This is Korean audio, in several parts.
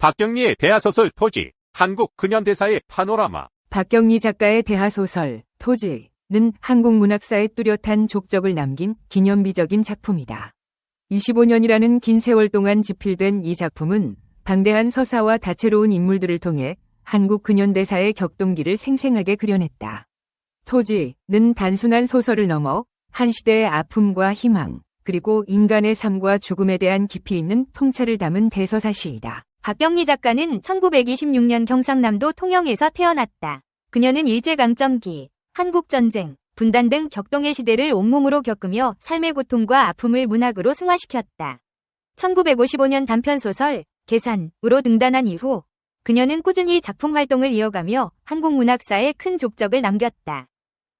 박경리의 대하소설 토지, 한국 근현대사의 파노라마. 박경리 작가의 대하소설 토지는 한국 문학사에 뚜렷한 족적을 남긴 기념비적인 작품이다. 25년이라는 긴 세월 동안 집필된 이 작품은 방대한 서사와 다채로운 인물들을 통해 한국 근현대사의 격동기를 생생하게 그려냈다. 토지는 단순한 소설을 넘어 한 시대의 아픔과 희망, 그리고 인간의 삶과 죽음에 대한 깊이 있는 통찰을 담은 대서사시이다. 박경리 작가는 1926년 경상남도 통영에서 태어났다. 그녀는 일제강점기, 한국전쟁, 분단 등 격동의 시대를 온몸으로 겪으며 삶의 고통과 아픔을 문학으로 승화시켰다. 1955년 단편소설 계산으로 등단한 이후 그녀는 꾸준히 작품 활동을 이어가며 한국 문학사에 큰 족적을 남겼다.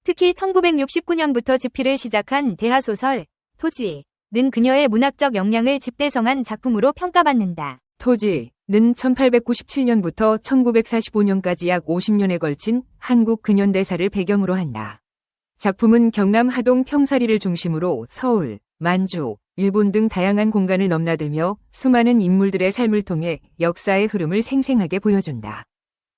특히 1969년부터 집필을 시작한 대하소설 토지는 그녀의 문학적 역량을 집대성한 작품으로 평가받는다. 토지는 1897년부터 1945년까지 약 50년에 걸친 한국 근현대사를 배경으로 한다. 작품은 경남 하동 평사리를 중심으로 서울, 만주, 일본 등 다양한 공간을 넘나들며 수많은 인물들의 삶을 통해 역사의 흐름을 생생하게 보여준다.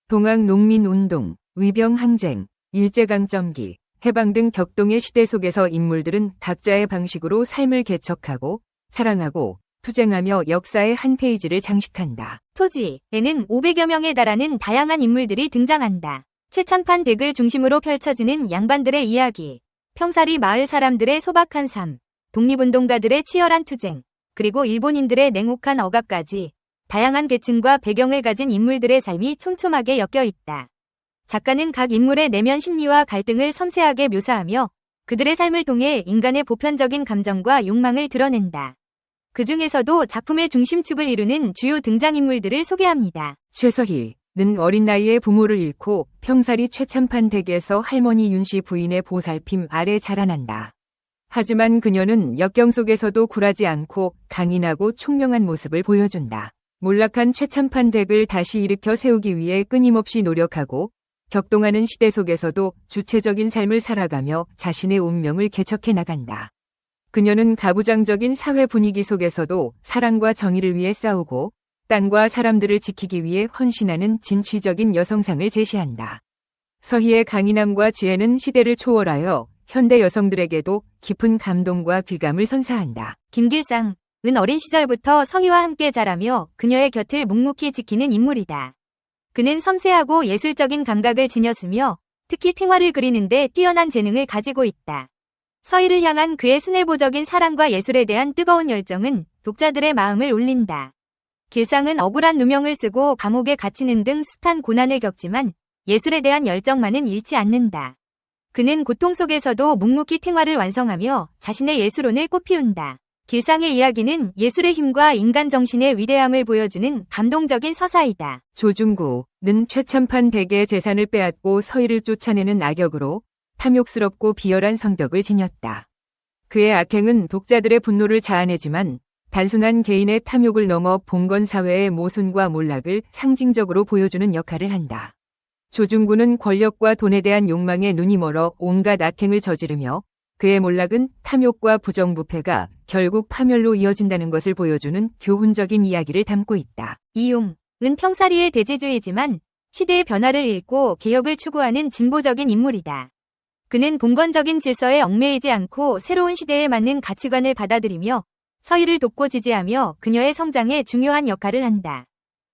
동학 농민운동, 위병항쟁, 일제강점기, 해방 등 격동의 시대 속에서 인물들은 각자의 방식으로 삶을 개척하고 사랑하고 투쟁하며 역사의 한 페이지를 장식한다. 토지에는 500여 명에 달하는 다양한 인물들이 등장한다. 최찬판 댁을 중심으로 펼쳐지는 양반들의 이야기, 평사리 마을 사람들의 소박한 삶, 독립운동가들의 치열한 투쟁, 그리고 일본인들의 냉혹한 억압까지 다양한 계층과 배경을 가진 인물들의 삶이 촘촘하게 엮여 있다. 작가는 각 인물의 내면 심리와 갈등을 섬세하게 묘사하며 그들의 삶을 통해 인간의 보편적인 감정과 욕망을 드러낸다. 그 중에서도 작품의 중심축을 이루는 주요 등장인물들을 소개합니다. 최서희는 어린 나이에 부모를 잃고 평사리 최참판 댁에서 할머니 윤씨 부인의 보살핌 아래 자라난다. 하지만 그녀는 역경 속에서도 굴하지 않고 강인하고 총명한 모습을 보여준다. 몰락한 최참판 댁을 다시 일으켜 세우기 위해 끊임없이 노력하고 격동하는 시대 속에서도 주체적인 삶을 살아가며 자신의 운명을 개척해 나간다. 그녀는 가부장적인 사회 분위기 속에서도 사랑과 정의를 위해 싸우고 땅과 사람들을 지키기 위해 헌신하는 진취적인 여성상을 제시한다. 서희의 강인함과 지혜는 시대를 초월하여 현대 여성들에게도 깊은 감동과 귀감을 선사한다. 김길상은 어린 시절부터 서희와 함께 자라며 그녀의 곁을 묵묵히 지키는 인물이다. 그는 섬세하고 예술적인 감각을 지녔으며 특히 탱화를 그리는데 뛰어난 재능을 가지고 있다. 서희를 향한 그의 순애보적인 사랑과 예술에 대한 뜨거운 열정은 독자들의 마음을 울린다. 길상은 억울한 누명을 쓰고 감옥에 갇히는 등 숱한 고난을 겪지만 예술에 대한 열정만은 잃지 않는다. 그는 고통 속에서도 묵묵히 탱화를 완성하며 자신의 예술혼을 꽃피운다. 길상의 이야기는 예술의 힘과 인간 정신의 위대함을 보여주는 감동적인 서사이다. 조중구는 최참판 댁의 재산을 빼앗고 서희를 쫓아내는 악역으로 탐욕스럽고 비열한 성격을 지녔다. 그의 악행은 독자들의 분노를 자아내지만 단순한 개인의 탐욕을 넘어 봉건 사회의 모순과 몰락을 상징적으로 보여주는 역할을 한다. 조중구는 권력과 돈에 대한 욕망에 눈이 멀어 온갖 악행을 저지르며 그의 몰락은 탐욕과 부정부패가 결국 파멸로 이어진다는 것을 보여주는 교훈적인 이야기를 담고 있다. 이용은 평사리의 대지주이지만 시대의 변화를 읽고 개혁을 추구하는 진보적인 인물이다. 그는 봉건적인 질서에 얽매이지 않고 새로운 시대에 맞는 가치관을 받아들이며 서희를 돕고 지지하며 그녀의 성장에 중요한 역할을 한다.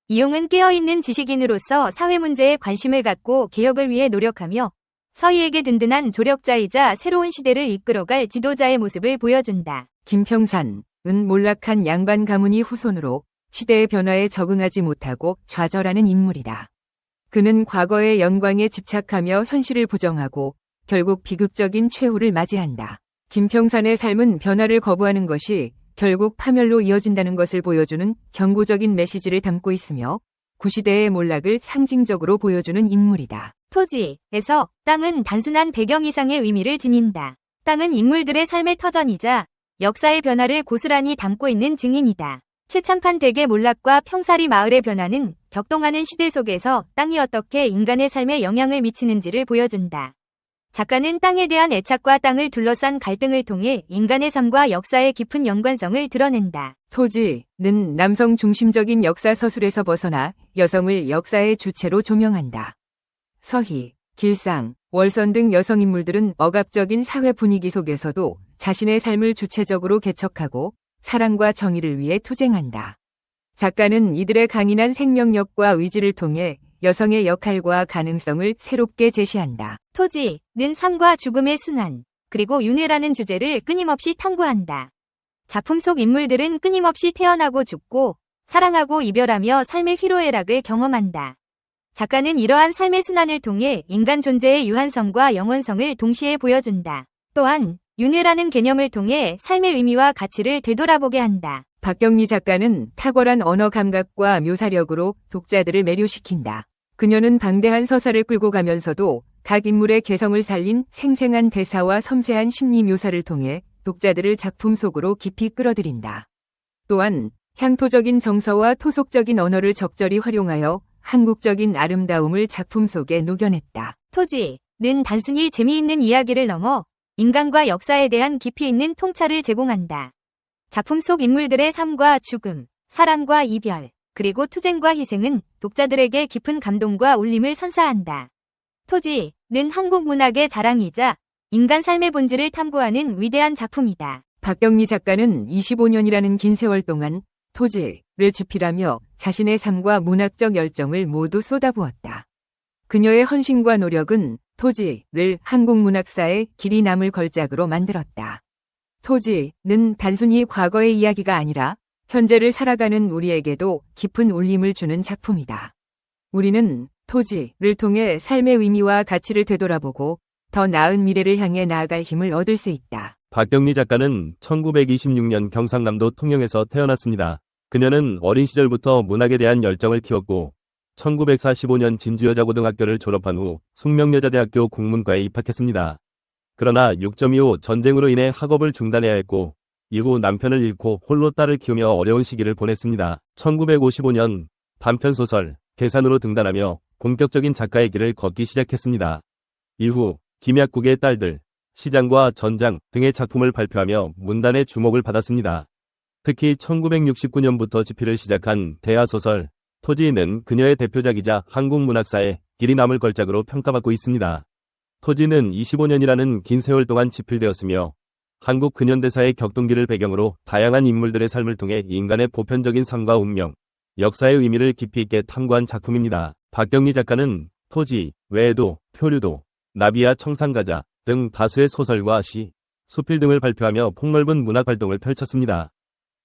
이용은 깨어있는 지식인으로서 사회 문제에 관심을 갖고 개혁을 위해 노력하며 서희에게 든든한 조력자이자 새로운 시대를 이끌어갈 지도자의 모습을 보여준다. 김평산은 몰락한 양반 가문이 후손으로 시대의 변화에 적응하지 못하고 좌절하는 인물이다. 그는 과거의 영광에 집착하며 현실을 부정하고 결국 비극적인 최후를 맞이한다. 김평산의 삶은 변화를 거부하는 것이 결국 파멸로 이어진다는 것을 보여주는 경고적인 메시지를 담고 있으며 구시대의 몰락을 상징적으로 보여주는 인물이다. 토지에서 땅은 단순한 배경 이상의 의미를 지닌다. 땅은 인물들의 삶의 터전이자 역사의 변화를 고스란히 담고 있는 증인이다. 최참판 댁의 몰락과 평사리 마을의 변화는 격동하는 시대 속에서 땅이 어떻게 인간의 삶에 영향을 미치는지를 보여준다. 작가는 땅에 대한 애착과 땅을 둘러싼 갈등을 통해 인간의 삶과 역사의 깊은 연관성을 드러낸다. 토지는 남성 중심적인 역사 서술에서 벗어나 여성을 역사의 주체로 조명한다. 서희, 길상, 월선 등 여성 인물들은 억압적인 사회 분위기 속에서도 자신의 삶을 주체적으로 개척하고 사랑과 정의를 위해 투쟁한다. 작가는 이들의 강인한 생명력과 의지를 통해 여성의 역할과 가능성을 새롭게 제시한다. 토지는 삶과 죽음의 순환, 그리고 윤회라는 주제를 끊임없이 탐구한다. 작품 속 인물들은 끊임없이 태어나고 죽고 사랑하고 이별하며 삶의 희로애락을 경험한다. 작가는 이러한 삶의 순환을 통해 인간 존재의 유한성과 영원성을 동시에 보여준다. 또한 윤회라는 개념을 통해 삶의 의미와 가치를 되돌아보게 한다. 박경리 작가는 탁월한 언어 감각과 묘사력으로 독자들을 매료시킨다. 그녀는 방대한 서사를 끌고 가면서도 각 인물의 개성을 살린 생생한 대사와 섬세한 심리 묘사를 통해 독자들을 작품 속으로 깊이 끌어들인다. 또한 향토적인 정서와 토속적인 언어를 적절히 활용하여 한국적인 아름다움을 작품 속에 녹여냈다. 토지는 단순히 재미있는 이야기를 넘어 인간과 역사에 대한 깊이 있는 통찰을 제공한다. 작품 속 인물들의 삶과 죽음, 사랑과 이별, 그리고 투쟁과 희생은 독자들에게 깊은 감동과 울림을 선사한다. 토지는 한국 문학의 자랑이자 인간 삶의 본질을 탐구하는 위대한 작품이다. 박경리 작가는 25년이라는 긴 세월 동안 토지를 집필하며 자신의 삶과 문학적 열정을 모두 쏟아부었다. 그녀의 헌신과 노력은 토지를 한국 문학사에 길이 남을 걸작으로 만들었다. 토지는 단순히 과거의 이야기가 아니라 현재를 살아가는 우리에게도 깊은 울림을 주는 작품이다. 우리는 토지를 통해 삶의 의미와 가치를 되돌아보고 더 나은 미래를 향해 나아갈 힘을 얻을 수 있다. 박경리 작가는 1926년 경상남도 통영에서 태어났습니다. 그녀는 어린 시절부터 문학에 대한 열정을 키웠고 1945년 진주여자고등학교를 졸업한 후 숙명여자대학교 국문과에 입학했습니다. 그러나 6.25 전쟁으로 인해 학업을 중단해야 했고 이후 남편을 잃고 홀로 딸을 키우며 어려운 시기를 보냈습니다. 1955년 단편소설 계산으로 등단하며 본격적인 작가의 길을 걷기 시작했습니다. 이후 김약국의 딸들, 시장과 전장 등의 작품을 발표하며 문단의 주목을 받았습니다. 특히 1969년부터 집필을 시작한 대하소설 토지는 그녀의 대표작이자 한국 문학사에 길이 남을 걸작으로 평가받고 있습니다. 토지는 25년이라는 긴 세월 동안 집필되었으며 한국 근현대사의 격동기를 배경으로 다양한 인물들의 삶을 통해 인간의 보편적인 삶과 운명, 역사의 의미를 깊이 있게 탐구한 작품입니다. 박경리 작가는 토지 외에도 표류도, 나비야 청산가자 등 다수의 소설과 시, 수필 등을 발표하며 폭넓은 문학 활동을 펼쳤습니다.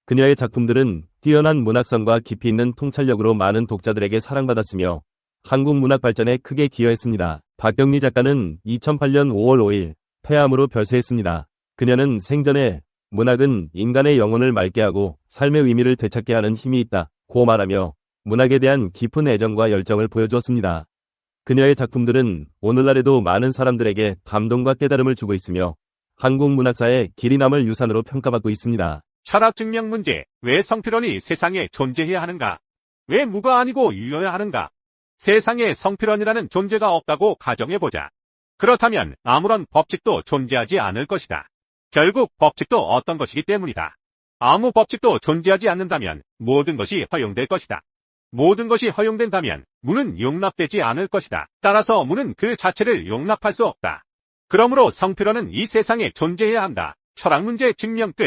그녀의 작품들은 뛰어난 문학성과 깊이 있는 통찰력으로 많은 독자들에게 사랑받았으며 한국 문학 발전에 크게 기여했습니다. 박경리 작가는 2008년 5월 5일 폐암으로 별세했습니다. 그녀는 생전에 문학은 인간의 영혼을 맑게 하고 삶의 의미를 되찾게 하는 힘이 있다고 말하며 문학에 대한 깊은 애정과 열정을 보여주었습니다. 그녀의 작품들은 오늘날에도 많은 사람들에게 감동과 깨달음을 주고 있으며 한국 문학사의 길이 남을 유산으로 평가받고 있습니다. 철학 증명 문제. 왜 성필원이 세상에 존재해야 하는가? 왜 무가 아니고 유여야 하는가? 세상에 성필원이라는 존재가 없다고 가정해보자. 그렇다면 아무런 법칙도 존재하지 않을 것이다. 결국 법칙도 어떤 것이기 때문이다. 아무 법칙도 존재하지 않는다면 모든 것이 허용될 것이다. 모든 것이 허용된다면 무는 용납되지 않을 것이다. 따라서 무는 그 자체를 용납할 수 없다. 그러므로 성필원은 이 세상에 존재해야 한다. 철학 문제 증명 끝.